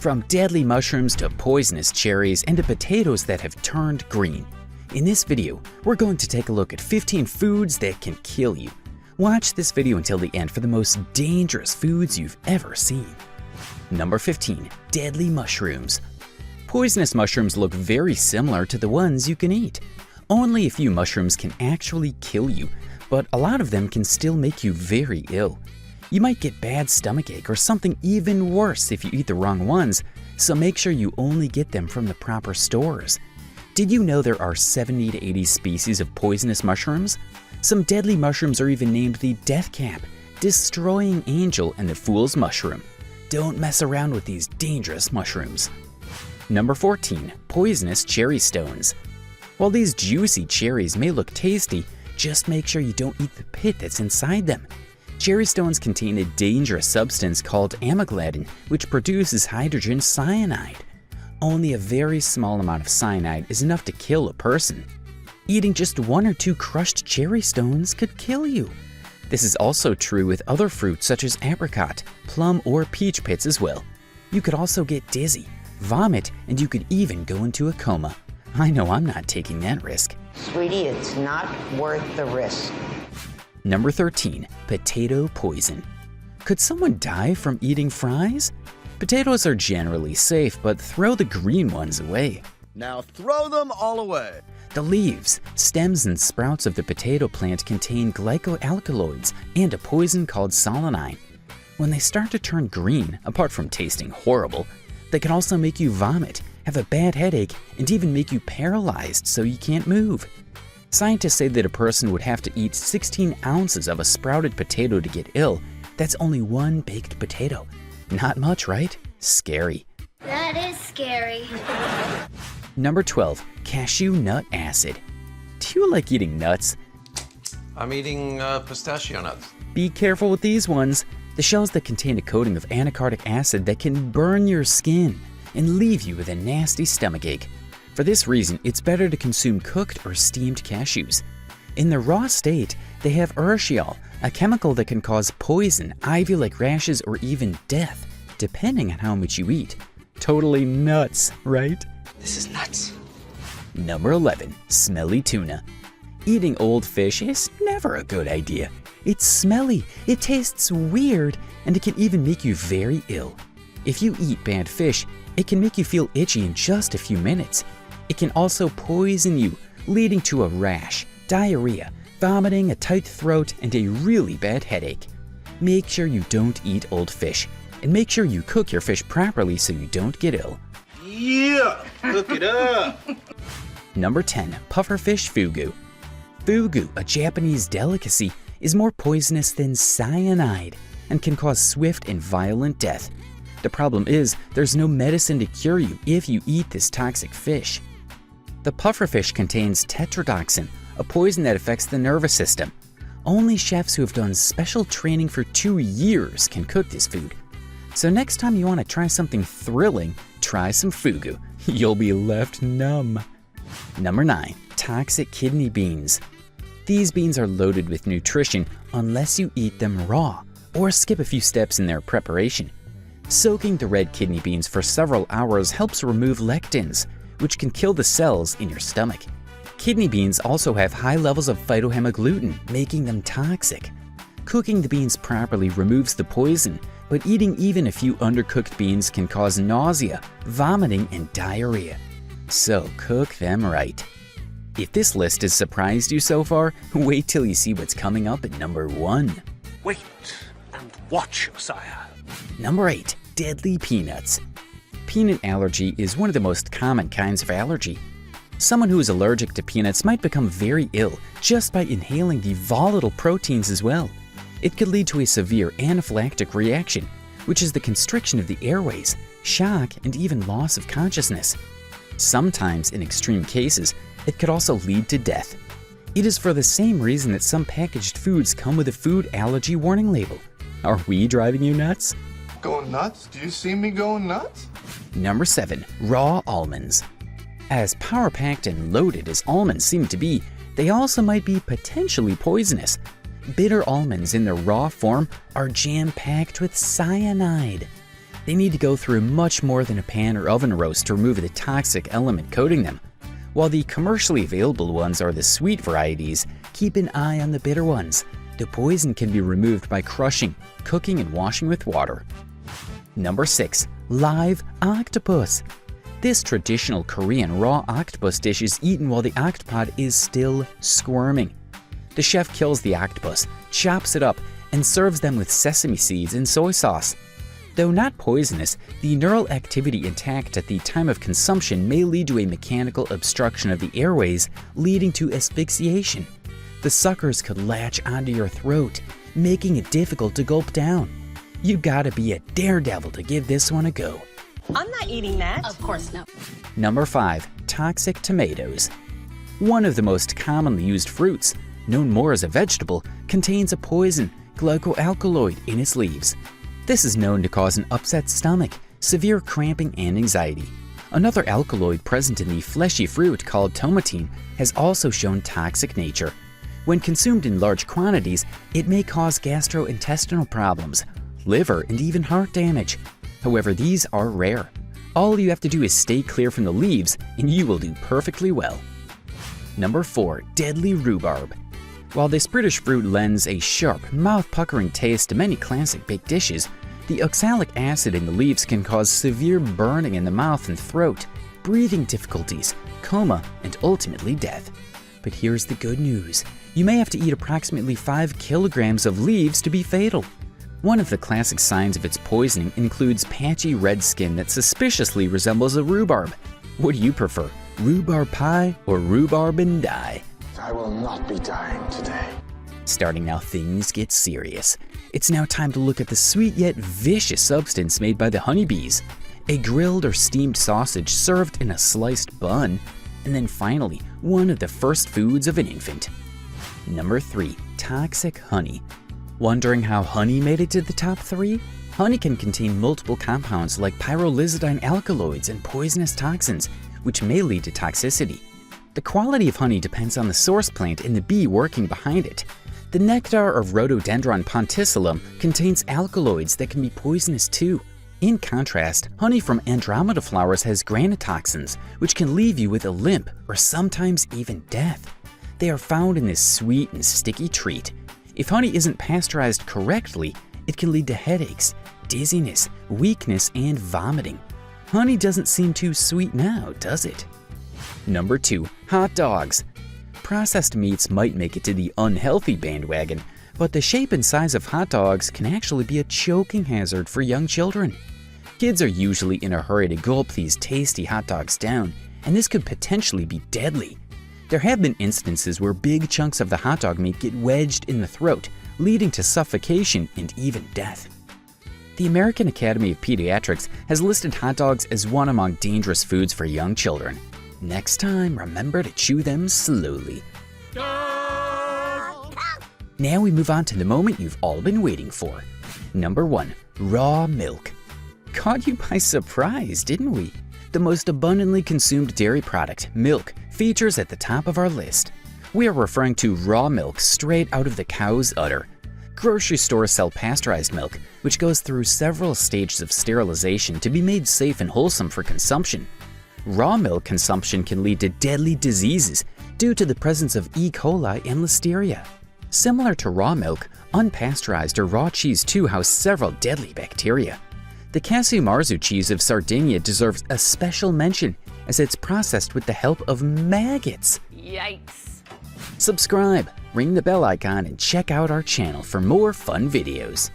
From deadly mushrooms to poisonous cherries and to potatoes that have turned green. In this video, we're going to take a look at 15 foods that can kill you. Watch this video until the end for the most dangerous foods you've ever seen. Number 15. Deadly mushrooms. Poisonous mushrooms look very similar to the ones you can eat. Only a few mushrooms can actually kill you, but a lot of them can still make you very ill. You might get bad stomachache or something even worse if you eat the wrong ones, so make sure you only get them from the proper stores. Did you know there are 70 to 80 species of poisonous mushrooms? Some deadly mushrooms are even named the death cap, destroying angel, and the fool's mushroom. Don't mess around with these dangerous mushrooms. Number 14. Poisonous cherry stones. While these juicy cherries may look tasty, just make sure you don't eat the pit that's inside them. Cherry stones contain a dangerous substance called amygdalin, which produces hydrogen cyanide. Only a very small amount of cyanide is enough to kill a person. Eating just 1 or 2 crushed cherry stones could kill you. This is also true with other fruits such as apricot, plum, or peach pits as well. You could also get dizzy, vomit, and you could even go into a coma. I know I'm not taking that risk. Sweetie, it's not worth the risk. Number 13. Potato poison. Could someone die from eating fries? Potatoes are generally safe, but throw the green ones away. Now throw them all away. The leaves, stems, and sprouts of the potato plant contain glycoalkaloids and a poison called solanine. When they start to turn green, apart from tasting horrible, they can also make you vomit, have a bad headache, and even make you paralyzed so you can't move. Scientists say that a person would have to eat 16 ounces of a sprouted potato to get ill. That's only 1 baked potato. Not much, right? Scary. That is scary. Number 12. Cashew nut acid. Do you like eating nuts? I'm eating pistachio nuts. Be careful with these ones. The shells that contain a coating of anacardic acid that can burn your skin and leave you with a nasty stomachache. For this reason, it's better to consume cooked or steamed cashews. In their raw state, they have urushiol, a chemical that can cause poison, ivy-like rashes, or even death, depending on how much you eat. Totally nuts, right? This is nuts. Number 11. Smelly tuna. Eating old fish is never a good idea. It's smelly, it tastes weird, and it can even make you very ill. If you eat bad fish, it can make you feel itchy in just a few minutes. It can also poison you, leading to a rash, diarrhea, vomiting, a tight throat, and a really bad headache. Make sure you don't eat old fish, and make sure you cook your fish properly so you don't get ill. Yeah, cook it up. Number 10. Pufferfish fugu. Fugu, a Japanese delicacy, is more poisonous than cyanide and can cause swift and violent death. The problem is, there's no medicine to cure you if you eat this toxic fish. The pufferfish contains tetrodotoxin, a poison that affects the nervous system. Only chefs who have done special training for 2 years can cook this food. So next time you want to try something thrilling, try some fugu. You'll be left numb. Number 9. Toxic kidney beans. These beans are loaded with nutrition unless you eat them raw or skip a few steps in their preparation. Soaking the red kidney beans for several hours helps remove lectins, which can kill the cells in your stomach. Kidney beans also have high levels of phytohemagglutinin, making them toxic. Cooking the beans properly removes the poison, but eating even a few undercooked beans can cause nausea, vomiting, and diarrhea. So cook them right. If this list has surprised you so far, wait till you see what's coming up at number 1. Wait and watch, sire. Number 8. Deadly peanuts. Peanut allergy is one of the most common kinds of allergy. Someone who is allergic to peanuts might become very ill just by inhaling the volatile proteins as well. It could lead to a severe anaphylactic reaction, which is the constriction of the airways, shock, and even loss of consciousness. Sometimes, in extreme cases, it could also lead to death. It is for the same reason that some packaged foods come with a food allergy warning label. Are we driving you nuts? Going nuts? Do you see me going nuts? Number 7. Raw almonds. As power-packed and loaded as almonds seem to be, they also might be potentially poisonous. Bitter almonds in their raw form are jam-packed with cyanide. They need to go through much more than a pan or oven roast to remove the toxic element coating them. While the commercially available ones are the sweet varieties, keep an eye on the bitter ones. The poison can be removed by crushing, cooking, and washing with water. Number 6. Live octopus. This traditional Korean raw octopus dish is eaten while the octopod is still squirming. The chef kills the octopus, chops it up, and serves them with sesame seeds and soy sauce. Though not poisonous, the neural activity intact at the time of consumption may lead to a mechanical obstruction of the airways, leading to asphyxiation. The suckers could latch onto your throat, making it difficult to gulp down. You gotta be a daredevil to give this one a go. I'm not eating that. Of course not. Number 5. Toxic tomatoes. One of the most commonly used fruits, known more as a vegetable, contains a poison, glycoalkaloid, in its leaves. This is known to cause an upset stomach, severe cramping, and anxiety. Another alkaloid present in the fleshy fruit called tomatine has also shown toxic nature. When consumed in large quantities, it may cause gastrointestinal problems, liver, and even heart damage. However, these are rare. All you have to do is stay clear from the leaves and you will do perfectly well. Number 4. Deadly rhubarb. While this British fruit lends a sharp, mouth-puckering taste to many classic baked dishes, the oxalic acid in the leaves can cause severe burning in the mouth and throat, breathing difficulties, coma, and ultimately death. But here's the good news. You may have to eat approximately 5 kilograms of leaves to be fatal. One of the classic signs of its poisoning includes patchy red skin that suspiciously resembles a rhubarb. What do you prefer, rhubarb pie or rhubarb and die? I will not be dying today. Starting now, things get serious. It's now time to look at the sweet yet vicious substance made by the honeybees. A grilled or steamed sausage served in a sliced bun. And then finally, one of the first foods of an infant. Number 3. Toxic honey. Wondering how honey made it to the top 3? Honey can contain multiple compounds like pyrrolizidine alkaloids and poisonous toxins, which may lead to toxicity. The quality of honey depends on the source plant and the bee working behind it. The nectar of Rhododendron ponticillum contains alkaloids that can be poisonous too. In contrast, honey from Andromeda flowers has granitoxins, which can leave you with a limp or sometimes even death. They are found in this sweet and sticky treat. If honey isn't pasteurized correctly, it can lead to headaches, dizziness, weakness, and vomiting. Honey doesn't seem too sweet now, does it? Number 2. Hot dogs. Processed meats might make it to the unhealthy bandwagon, but the shape and size of hot dogs can actually be a choking hazard for young children. Kids are usually in a hurry to gulp these tasty hot dogs down, and this could potentially be deadly. There have been instances where big chunks of the hot dog meat get wedged in the throat, leading to suffocation and even death. The American Academy of Pediatrics has listed hot dogs as one among dangerous foods for young children. Next time, remember to chew them slowly. Now we move on to the moment you've all been waiting for. Number 1. Raw milk. Caught you by surprise, didn't we? The most abundantly consumed dairy product, milk, features at the top of our list. We are referring to raw milk straight out of the cow's udder. Grocery stores sell pasteurized milk, which goes through several stages of sterilization to be made safe and wholesome for consumption. Raw milk consumption can lead to deadly diseases due to the presence of E. coli and listeria. Similar to raw milk, unpasteurized or raw cheese too house several deadly bacteria. The Casio Marzu cheese of Sardinia deserves a special mention as it's processed with the help of maggots. Yikes. Subscribe, ring the bell icon, and check out our channel for more fun videos.